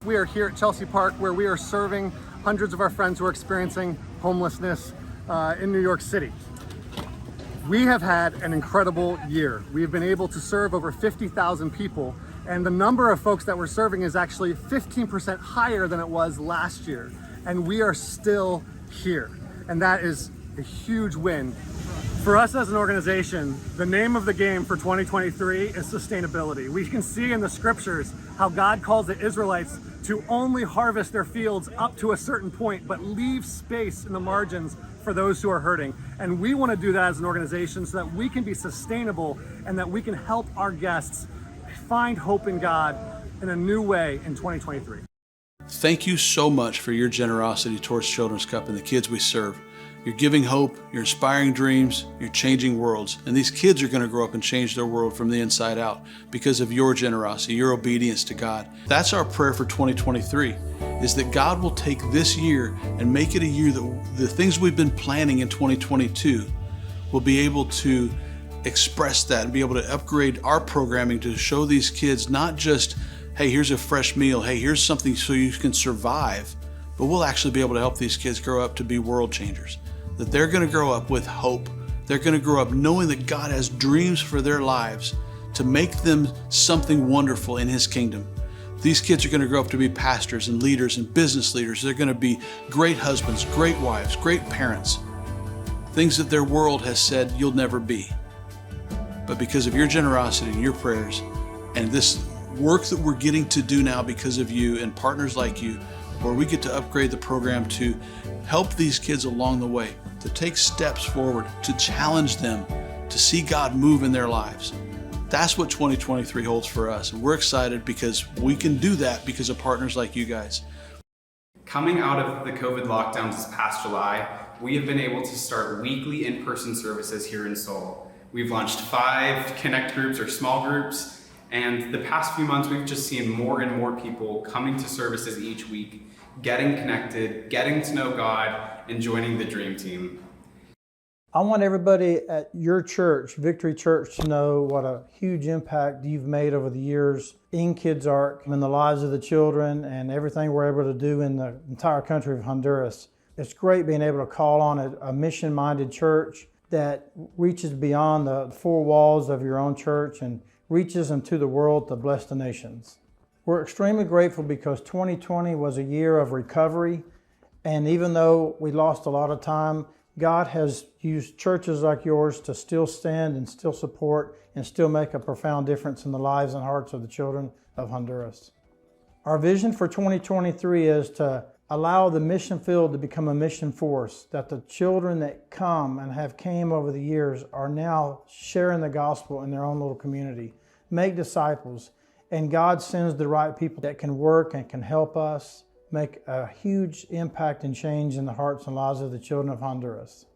We are here at Chelsea Park where we are serving hundreds of our friends who are experiencing homelessness in New York City. We have had an incredible year. We've been able to serve over 50,000 people, and the number of folks that we're serving is actually 15% higher than it was last year. And we are still here. And that is a huge win. For us as an organization, the name of the game for 2023 is sustainability. We can see in the scriptures how God calls the Israelites to only harvest their fields up to a certain point, but leave space in the margins for those who are hurting. And we want to do that as an organization so that we can be sustainable and that we can help our guests find hope in God in a new way in 2023. Thank you so much for your generosity towards Children's Cup and the kids we serve. You're giving hope, you're inspiring dreams, you're changing worlds. And these kids are going to grow up and change their world from the inside out because of your generosity, your obedience to God. That's our prayer for 2023, is that God will take this year and make it a year that the things we've been planning in 2022 will be able to express that and be able to upgrade our programming to show these kids not just, hey, here's a fresh meal, hey, here's something so you can survive, but we'll actually be able to help these kids grow up to be world changers. That they're going to grow up with hope. They're going to grow up knowing that God has dreams for their lives to make them something wonderful in His kingdom. These kids are going to grow up to be pastors and leaders and business leaders. They're going to be great husbands, great wives, great parents. Things that their world has said you'll never be. But because of your generosity and your prayers and this work that we're getting to do now because of you and partners like you, where we get to upgrade the program to help these kids along the way, to take steps forward, to challenge them, to see God move in their lives. That's what 2023 holds for us. And we're excited because we can do that because of partners like you guys. Coming out of the COVID lockdowns this past July, we have been able to start weekly in-person services here in Seoul. We've launched 5 connect groups or small groups, and the past few months we've just seen more and more people coming to services each week, getting connected, getting to know God, and joining the Dream Team. I want everybody at your church, Victory Church, to know what a huge impact you've made over the years in Kids Ark, in the lives of the children, and everything we're able to do in the entire country of Honduras. It's great being able to call on a mission-minded church that reaches beyond the 4 walls of your own church and reaches into the world to bless the nations. We're extremely grateful because 2020 was a year of recovery, and even though we lost a lot of time, God has used churches like yours to still stand and still support and still make a profound difference in the lives and hearts of the children of Honduras. Our vision for 2023 is to allow the mission field to become a mission force, that the children that come and have came over the years are now sharing the gospel in their own little community, make disciples, and God sends the right people that can work and can help us make a huge impact and change in the hearts and lives of the children of Honduras.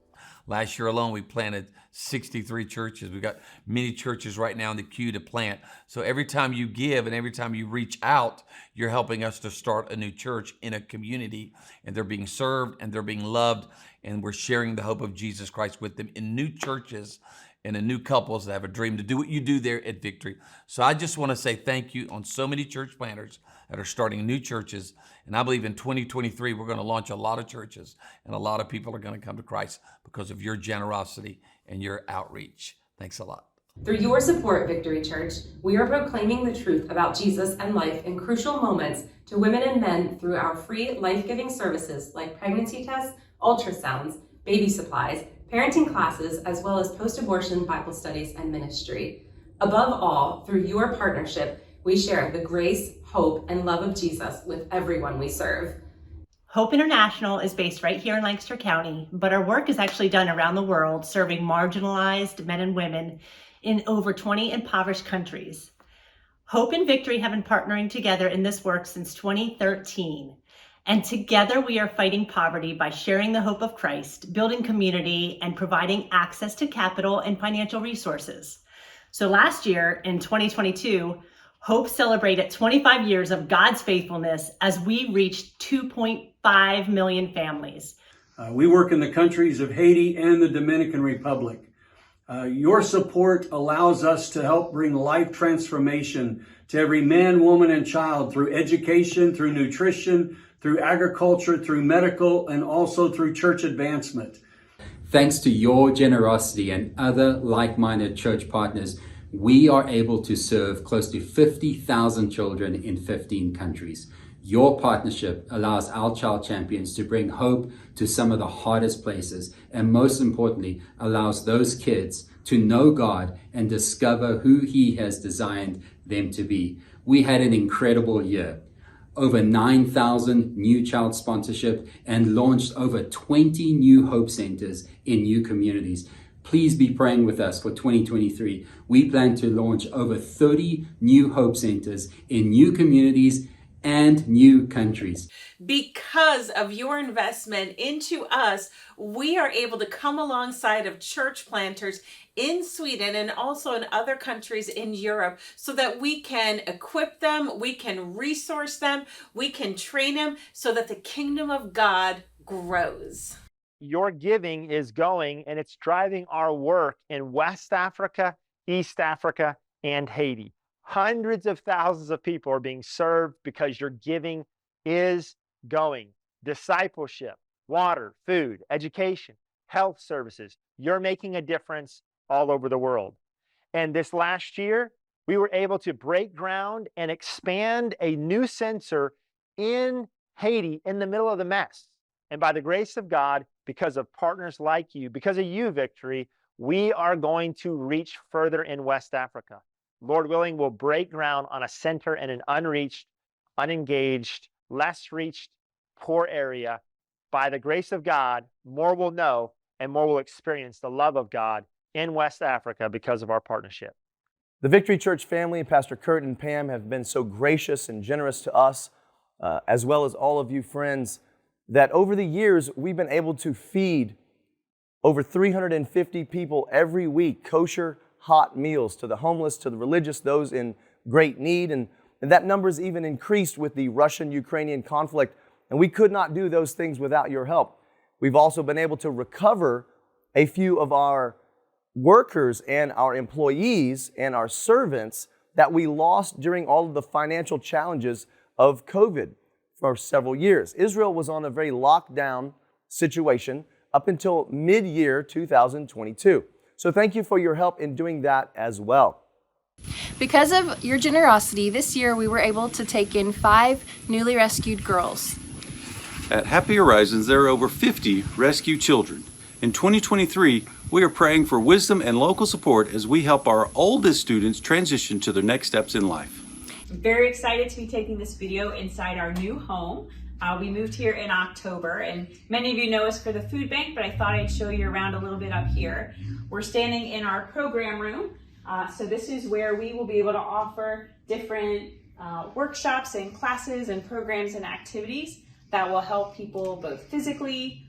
Last year alone, we planted 63 churches. We've got many churches right now in the queue to plant. So every time you give and every time you reach out, you're helping us to start a new church in a community, and they're being served and they're being loved, and we're sharing the hope of Jesus Christ with them in new churches and in new couples that have a dream to do what you do there at Victory. So I just want to say thank you on so many church planters that are starting new churches. And I believe in 2023, we're going to launch a lot of churches and a lot of people are going to come to Christ because of your generosity and your outreach. Thanks a lot. Through your support, Victory Church, we are proclaiming the truth about Jesus and life in crucial moments to women and men through our free life-giving services like pregnancy tests, ultrasounds, baby supplies, parenting classes, as well as post-abortion Bible studies and ministry. Above all, through your partnership, we share the grace, hope, and love of Jesus with everyone we serve. Hope International is based right here in Lancaster County, but our work is actually done around the world, serving marginalized men and women in over 20 impoverished countries. Hope and Victory have been partnering together in this work since 2013. And together we are fighting poverty by sharing the hope of Christ, building community, and providing access to capital and financial resources. So last year, in 2022, Hope celebrated 25 years of God's faithfulness as we reached 2.5 million families. We work in the countries of Haiti and the Dominican Republic. Your support allows us to help bring life transformation to every man, woman, and child through education, through nutrition, through agriculture, through medical, and also through church advancement. Thanks to your generosity and other like-minded church partners, we are able to serve close to 50,000 children in 15 countries. Your partnership allows our child champions to bring hope to some of the hardest places, and most importantly, allows those kids to know God and discover who He has designed them to be. We had an incredible year. Over 9,000 new child sponsorship and launched over 20 new Hope Centers in new communities. Please be praying with us for 2023. We plan to launch over 30 new Hope Centers in new communities and new countries. Because of your investment into us, we are able to come alongside of church planters in Sweden and also in other countries in Europe so that we can equip them, we can resource them, we can train them so that the kingdom of God grows. Your giving is going and it's driving our work in West Africa, East Africa, and Haiti. Hundreds of thousands of people are being served because your giving is going. Discipleship, water, food, education, health services. You're making a difference all over the world. And this last year, we were able to break ground and expand a new center in Haiti in the middle of the mess. And by the grace of God, because of partners like you, because of you, Victory, we are going to reach further in West Africa. Lord willing, we'll break ground on a center in an unreached, unengaged, less reached, poor area. By the grace of God, more will know and more will experience the love of God in West Africa because of our partnership. The Victory Church family, Pastor Kurt and Pam, have been so gracious and generous to us, as well as all of you friends, that over the years we've been able to feed over 350 people every week, kosher, hot meals to the homeless, to the religious, those in great need. And that number's even increased with the Russian-Ukrainian conflict. And we could not do those things without your help. We've also been able to recover a few of our workers and our employees and our servants that we lost during all of the financial challenges of COVID for several years. Israel was on a very locked down situation up until mid-year 2022. So thank you for your help in doing that as well. Because of your generosity, this year we were able to take in 5 newly rescued girls. At Happy Horizons, there are over 50 rescue children. In 2023, we are praying for wisdom and local support as we help our oldest students transition to their next steps in life. I'm very excited to be taking this video inside our new home. We moved here in October, and many of you know us for the food bank, but I thought I'd show you around a little bit up here. We're standing in our program room. So this is where we will be able to offer different workshops and classes and programs and activities that will help people both physically,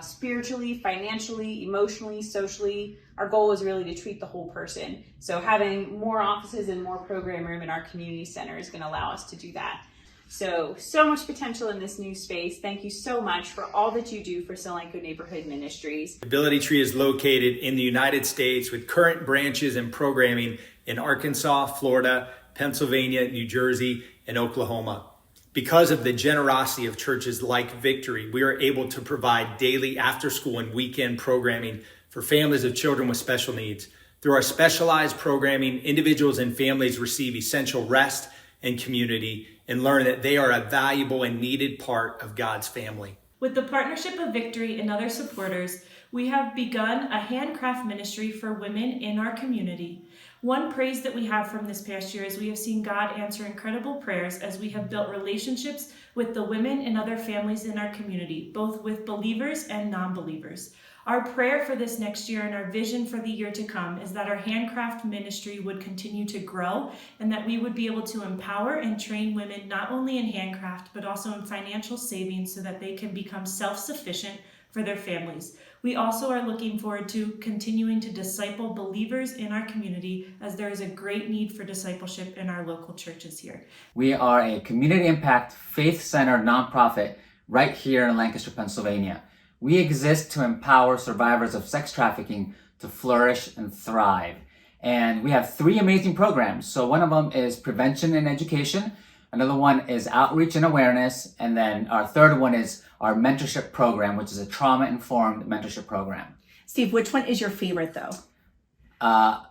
spiritually, financially, emotionally, socially. Our goal is really to treat the whole person. So having more offices and more program room in our community center is going to allow us to do that. So much potential in this new space. Thank you so much for all that you do for Solanco Neighborhood Ministries. Ability Tree is located in the United States with current branches and programming in Arkansas, Florida, Pennsylvania, New Jersey, and Oklahoma. Because of the generosity of churches like Victory, we are able to provide daily after-school and weekend programming for families of children with special needs. Through our specialized programming, individuals and families receive essential rest and community and learn that they are a valuable and needed part of God's family. With the partnership of Victory and other supporters, we have begun a handcraft ministry for women in our community. One praise that we have from this past year is we have seen God answer incredible prayers as we have built relationships with the women and other families in our community, both with believers and non-believers. Our prayer for this next year and our vision for the year to come is that our handcraft ministry would continue to grow and that we would be able to empower and train women not only in handcraft, but also in financial savings so that they can become self-sufficient for their families. We also are looking forward to continuing to disciple believers in our community as there is a great need for discipleship in our local churches here. We are a community impact, faith-centered nonprofit right here in Lancaster, Pennsylvania. We exist to empower survivors of sex trafficking to flourish and thrive. And we have 3 amazing programs. So one of them is prevention and education. Another one is outreach and awareness. And then our third one is our mentorship program, which is a trauma-informed mentorship program. Steve, which one is your favorite though?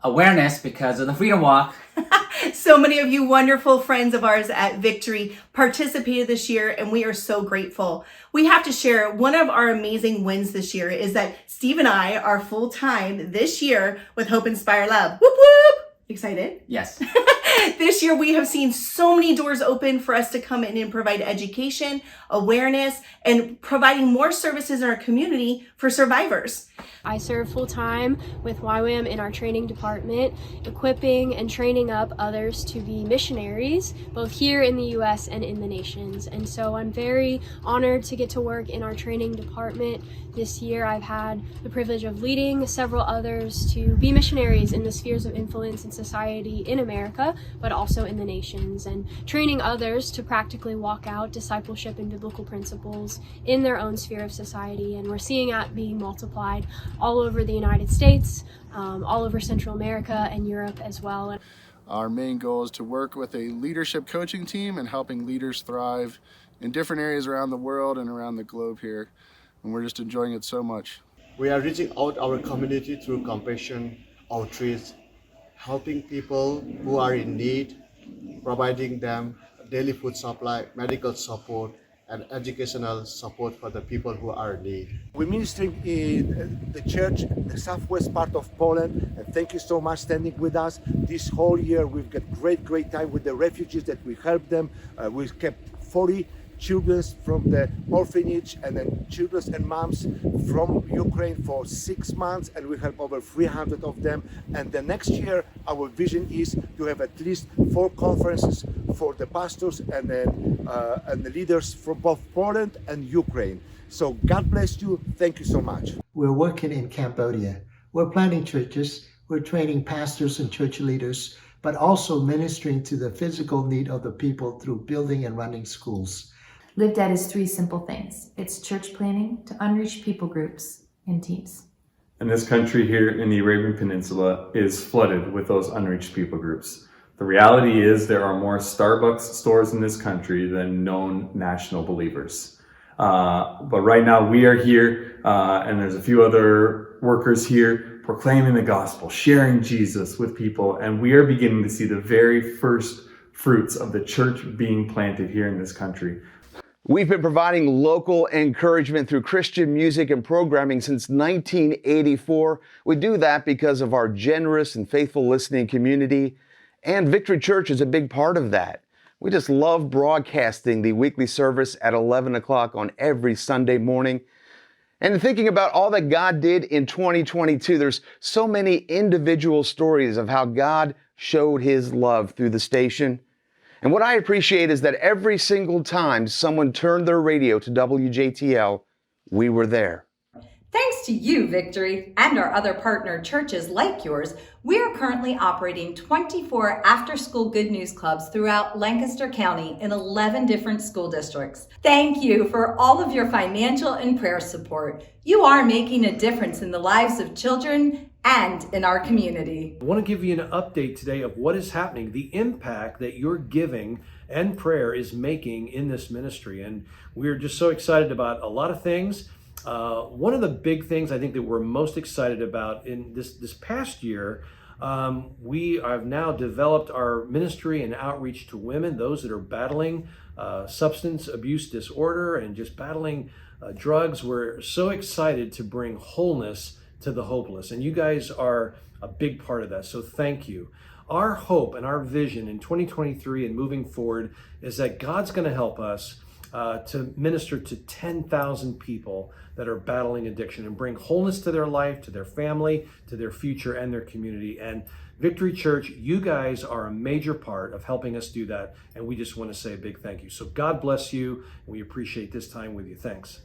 Awareness, because of the Freedom Walk. So many of you wonderful friends of ours at Victory participated this year, and we are so grateful. We have to share one of our amazing wins this year is that Steve and I are full-time this year with Hope Inspire Lab. Whoop whoop! Excited? Yes. This year we have seen so many doors open for us to come in and provide education, awareness, and providing more services in our community for survivors. I serve full-time with YWAM in our training department, equipping and training up others to be missionaries, both here in the U.S. and in the nations. And so I'm very honored to get to work in our training department. This year I've had the privilege of leading several others to be missionaries in the spheres of influence in society in America, but also in the nations, and training others to practically walk out discipleship and biblical principles in their own sphere of society. And we're seeing that being multiplied all over the United States, all over Central America and Europe as well. Our main goal is to work with a leadership coaching team and helping leaders thrive in different areas around the world and around the globe here. And we're just enjoying it so much. We are reaching out our community through compassion, outreach, helping people who are in need, providing them daily food supply, medical support, and educational support for the people who are in need. We're ministering in the church, the southwest part of Poland, and thank you so much standing with us. This whole year we've got great time with the refugees that we helped them. We've kept 40 children from the orphanage and then children and moms from Ukraine for 6 months, and we help over 300 of them. And the next year our vision is to have at least 4 conferences for the pastors and the leaders from both Poland and Ukraine. So God bless you. Thank you so much. We're working in Cambodia. We're planting churches. We're training pastors and church leaders, but also ministering to the physical need of the people through building and running schools. Lived At is 3 simple things. It's church planning to unreached people groups and teams. And this country here in the Arabian Peninsula is flooded with those unreached people groups. The reality is there are more Starbucks stores in this country than known national believers. But right now we are here, and there's a few other workers here proclaiming the gospel, sharing Jesus with people, and we are beginning to see the very first fruits of the church being planted here in this country. We've been providing local encouragement through Christian music and programming since 1984. We do that because of our generous and faithful listening community, and Victory Church is a big part of that. We just love broadcasting the weekly service at 11 o'clock on every Sunday morning. And thinking about all that God did in 2022, there's so many individual stories of how God showed His love through the station. And what I appreciate is that every single time someone turned their radio to WJTL, we were there. Thanks to you, Victory, and our other partner churches like yours, we are currently operating 24 after-school Good News Clubs throughout Lancaster County in 11 different school districts. Thank you for all of your financial and prayer support. You are making a difference in the lives of children and in our community. I want to give you an update today of what is happening, the impact that your giving and prayer is making in this ministry. And we're just so excited about a lot of things. One of the big things I think that we're most excited about in this past year, we have now developed our ministry and outreach to women, those that are battling substance abuse disorder and just battling drugs. We're so excited to bring wholeness to the hopeless, and you guys are a big part of that, so thank you. Our hope and our vision in 2023 and moving forward is that God's going to help us to minister to 10,000 people that are battling addiction and bring wholeness to their life, to their family, to their future and their community. And Victory Church, you guys are a major part of helping us do that, and we just want to say a big thank you. So God bless you, and we appreciate this time with you. Thanks.